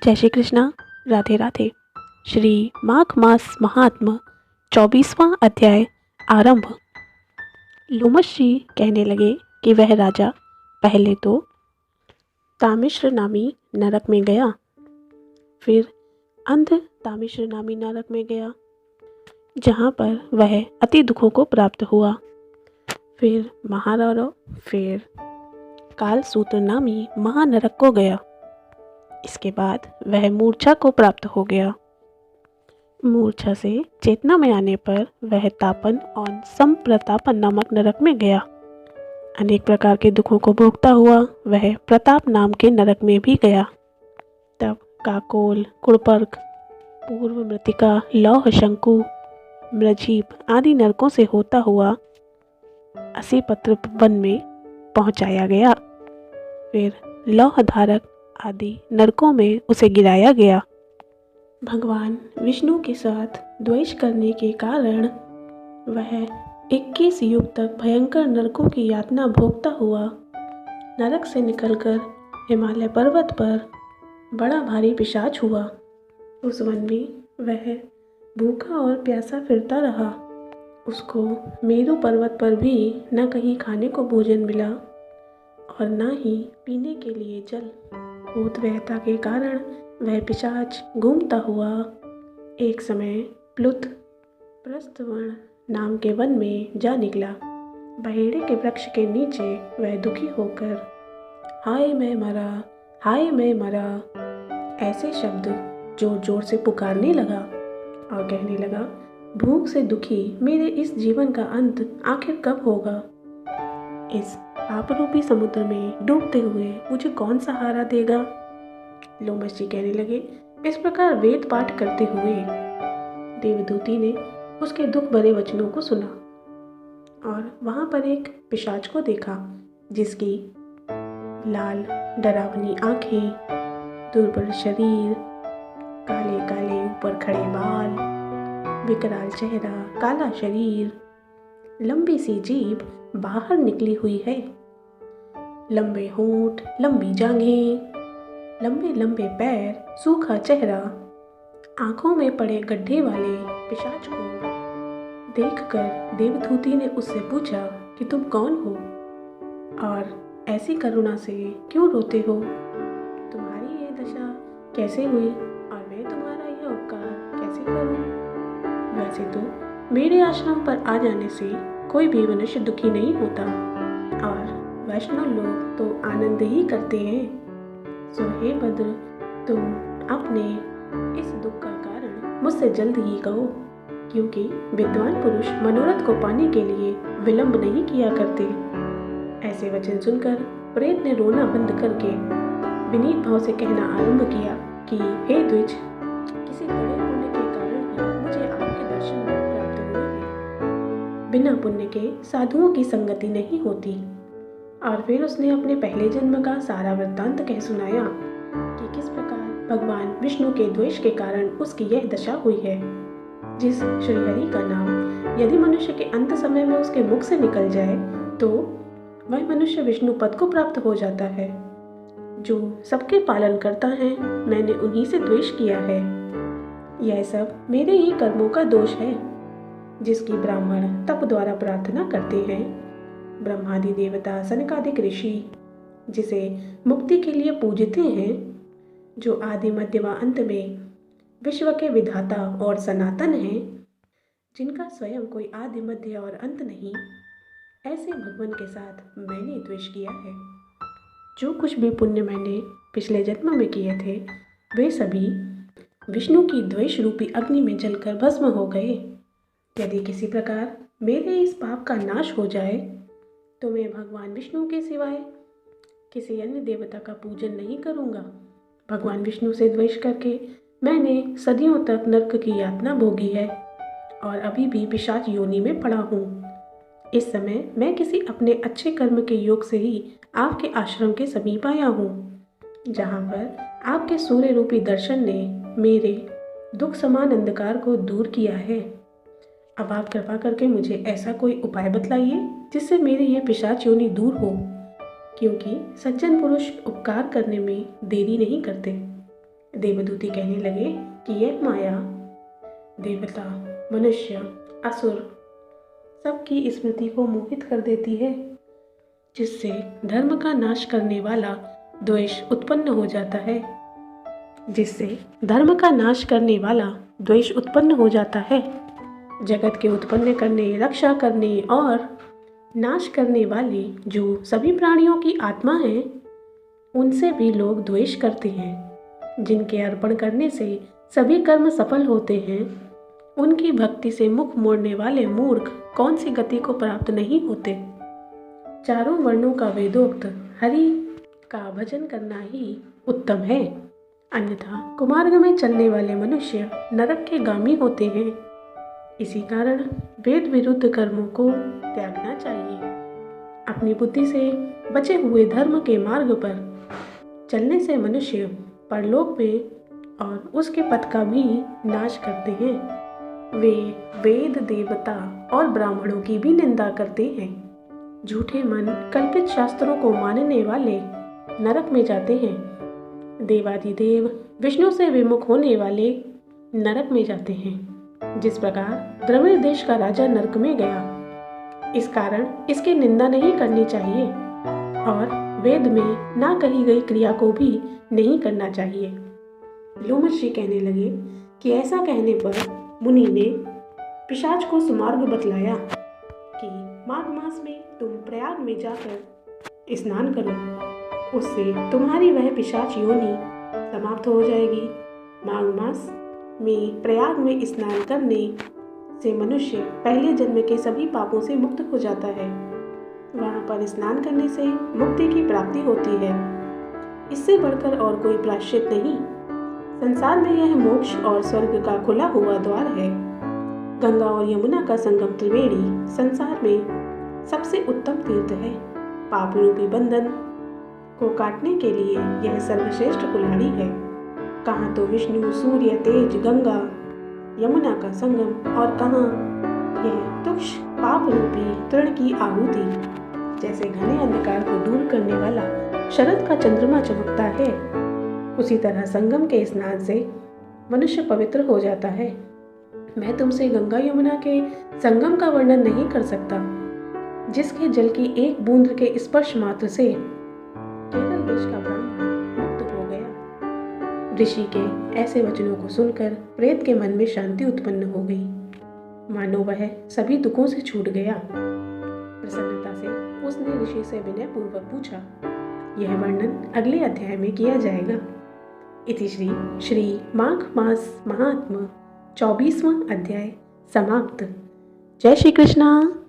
जय श्री कृष्णा। राधे राधे। श्री माघ मास महात्म 24वां अध्याय आरंभ। लोमश जी कहने लगे कि वह राजा पहले तो तामिश्र नामी नरक में गया, फिर अंध तामिश्र नामी नरक में गया, जहाँ पर वह अति दुखों को प्राप्त हुआ। फिर महारौरव, फिर कालसूत्र नामी महानरक को गया। इसके बाद वह मूर्छा को प्राप्त हो गया। मूर्छा से चेतना में आने पर वह तापन और संप्रतापन नामक नरक में गया। अनेक प्रकार के दुखों को भोगता हुआ वह प्रताप नाम के नरक में भी गया। तब काकोल, कुड़पर्क, पूर्व मृतिका, लौह शंकु, मृजीप आदि नरकों से होता हुआ असीपत्र वन में पहुंचाया गया। फिर लौह धारक आदि नरकों में उसे गिराया गया। भगवान विष्णु के साथ द्वेष करने के कारण वह 21 युग तक भयंकर नरकों की यातना भोगता हुआ नरक से निकलकर हिमालय पर्वत पर बड़ा भारी पिशाच हुआ। उस वन में वह भूखा और प्यासा फिरता रहा। उसको मेरु पर्वत पर भी न कहीं खाने को भोजन मिला और न ही पीने के लिए जल। भूतव्यता के कारण वह पिशाच घूमता हुआ एक समय प्लुत प्रस्थवन नाम के वन में जा निकला। बहेड़े के वृक्ष के नीचे वह दुखी होकर हाय मैं मरा, हाय मैं मरा ऐसे शब्द जोर जोर से पुकारने लगा और कहने लगा, भूख से दुखी मेरे इस जीवन का अंत आखिर कब होगा? इस पाप रूपी समुद्र में डूबते हुए मुझे कौन सहारा देगा? लोमश जी कहने लगे। इस प्रकार वेद पाठ करते हुए देवदूती ने उसके दुख भरे वचनों को सुना और वहां पर एक पिशाच को देखा, जिसकी लाल डरावनी आंखें, दुर्बल शरीर, काले काले ऊपर खड़े बाल, विकराल चेहरा, काला शरीर, लंबी सी जीभ बाहर निकली हुई है, लंबे होंठ, लंबी जांघें, लंबे लंबे पैर, सूखा चेहरा, आंखों में पड़े गड्ढे वाले पिशाच को देखकर देवदूती ने उससे पूछा कि तुम कौन हो और ऐसी करुणा से क्यों रोते हो? तुम्हारी ये दशा कैसे हुई और मैं तुम्हारा यह उपकार कैसे करूं? वैसे तो मेरे आश्रम पर आ जाने से कोई भी मनुष्य दुखी नहीं होता और वैष्णव लोग तो आनंद ही करते हैं। सो हे भद्र, तुम अपने इस दुख का कारण मुझसे जल्द ही कहो, क्योंकि विद्वान पुरुष मनोरथ को पाने के लिए विलंब नहीं किया करते। ऐसे वचन सुनकर प्रेत ने रोना बंद करके विनीत भाव से कहना आरंभ किया कि हे द्विज, किसी बड़े पुण्य के कारण ही मुझे आपके दर्शन प्राप्त हुए हैं। बिना पुण्य के साधुओं की संगति नहीं होती। और फिर उसने अपने पहले जन्म का सारा वृत्तांत कह सुनाया कि किस प्रकार भगवान विष्णु के द्वेष के कारण उसकी यह दशा हुई है। जिस श्रीहरि का नाम यदि मनुष्य के अंत समय में उसके मुख से निकल जाए तो वह मनुष्य विष्णु पद को प्राप्त हो जाता है। जो सबके पालन करता है, मैंने उन्हीं से द्वेष किया है। यह सब मेरे ही कर्मों का दोष है, जिसकी ब्राह्मण तप द्वारा प्रार्थना करते हैं। ब्रह्मादि देवता, सनकादिक ऋषि जिसे मुक्ति के लिए पूजते हैं, जो आदि मध्य व अंत में विश्व के विधाता और सनातन हैं, जिनका स्वयं कोई आदि मध्य और अंत नहीं, ऐसे भगवान के साथ मैंने द्वेष किया है। जो कुछ भी पुण्य मैंने पिछले जन्म में किए थे, वे सभी विष्णु की द्वेष रूपी अग्नि में जलकर भस्म हो गए। यदि किसी प्रकार मेरे इस पाप का नाश हो जाए तो मैं भगवान विष्णु के सिवाय किसी अन्य देवता का पूजन नहीं करूँगा। भगवान विष्णु से द्वेष करके मैंने सदियों तक नरक की यातना भोगी है और अभी भी पिशाच योनि में पड़ा हूँ। इस समय मैं किसी अपने अच्छे कर्म के योग से ही आपके आश्रम के समीप आया हूँ, जहाँ पर आपके सूर्य रूपी दर्शन ने मेरे दुख समान अंधकार को दूर किया है। अब आप कृपा करके मुझे ऐसा कोई उपाय बतलाइए जिससे मेरी यह पिशाच योनि दूर हो, क्योंकि सज्जन पुरुष उपकार करने में देरी नहीं करते। देवदूती कहने लगे कि यह माया देवता, मनुष्य, असुर सबकी स्मृति को मोहित कर देती है, जिससे धर्म का नाश करने वाला द्वेष उत्पन्न हो जाता है। जगत के उत्पन्न करने, रक्षा करने और नाश करने वाले जो सभी प्राणियों की आत्मा है, उनसे भी लोग द्वेष करते हैं। जिनके अर्पण करने से सभी कर्म सफल होते हैं, उनकी भक्ति से मुख मोड़ने वाले मूर्ख कौन सी गति को प्राप्त नहीं होते। चारों वर्णों का वेदोक्त हरि का भजन करना ही उत्तम है, अन्यथा कुमार्ग में चलने वाले मनुष्य नरक के गामी होते हैं। इसी कारण वेद विरुद्ध कर्मों को त्यागना चाहिए। अपनी बुद्धि से बचे हुए धर्म के मार्ग पर चलने से मनुष्य परलोक में और उसके पथ का भी नाश करते हैं। वे वेद, देवता और ब्राह्मणों की भी निंदा करते हैं। झूठे मन कल्पित शास्त्रों को मानने वाले नरक में जाते हैं। देवादिदेव विष्णु से विमुख होने वाले नरक में जाते हैं। जिस प्रकार द्रविड़ देश का राजा नरक में गया, इस कारण इसकी निंदा नहीं करनी चाहिए और वेद में ना कही गई क्रिया को भी नहीं करना चाहिए। लोमश कहने लगे कि ऐसा कहने पर मुनि ने पिशाच को सुमार्ग बतलाया कि माघ मास में तुम प्रयाग में जाकर स्नान करो, उससे तुम्हारी वह पिशाच योनि समाप्त हो जाएगी। माघ मास में प्रयाग में स्नान करने से मनुष्य पहले जन्म के सभी पापों से मुक्त हो जाता है। वहाँ पर स्नान करने से मुक्ति की प्राप्ति होती है। इससे बढ़कर और कोई प्रायश्चित नहीं। संसार में यह मोक्ष और स्वर्ग का खुला हुआ द्वार है। गंगा और यमुना का संगम त्रिवेणी संसार में सबसे उत्तम तीर्थ है। पाप रूपी बंधन को काटने के लिए यह सर्वश्रेष्ठ कुल्हाड़ी है। कहाँ तो विष्णु, सूर्य, तेज, गंगा, यमुना का संगम और कहाँ यह तुक्ष पाप रूपी तृण की आहुति। जैसे घने अंधकार को दूर करने वाला शरद का चंद्रमा चमकता है, उसी तरह संगम के स्नान से मनुष्य पवित्र हो जाता है। मैं तुमसे गंगा यमुना के संगम का वर्णन नहीं कर सकता, जिसके जल की एक बूंद के स्पर्श मात्र से केवल देश का ब्राह्मण मुक्त हो गया। ऋषि के ऐसे वचनों को सुनकर प्रेत के मन में शांति उत्पन्न हो गई, मानो वह सभी दुखों से छूट गया। प्रसन्नता से उसने ऋषि से विनय पूर्वक पूछा। यह वर्णन अगले अध्याय में किया जाएगा। इति श्री माघ मास महात्म्य 24वां अध्याय समाप्त। जय श्री कृष्णा।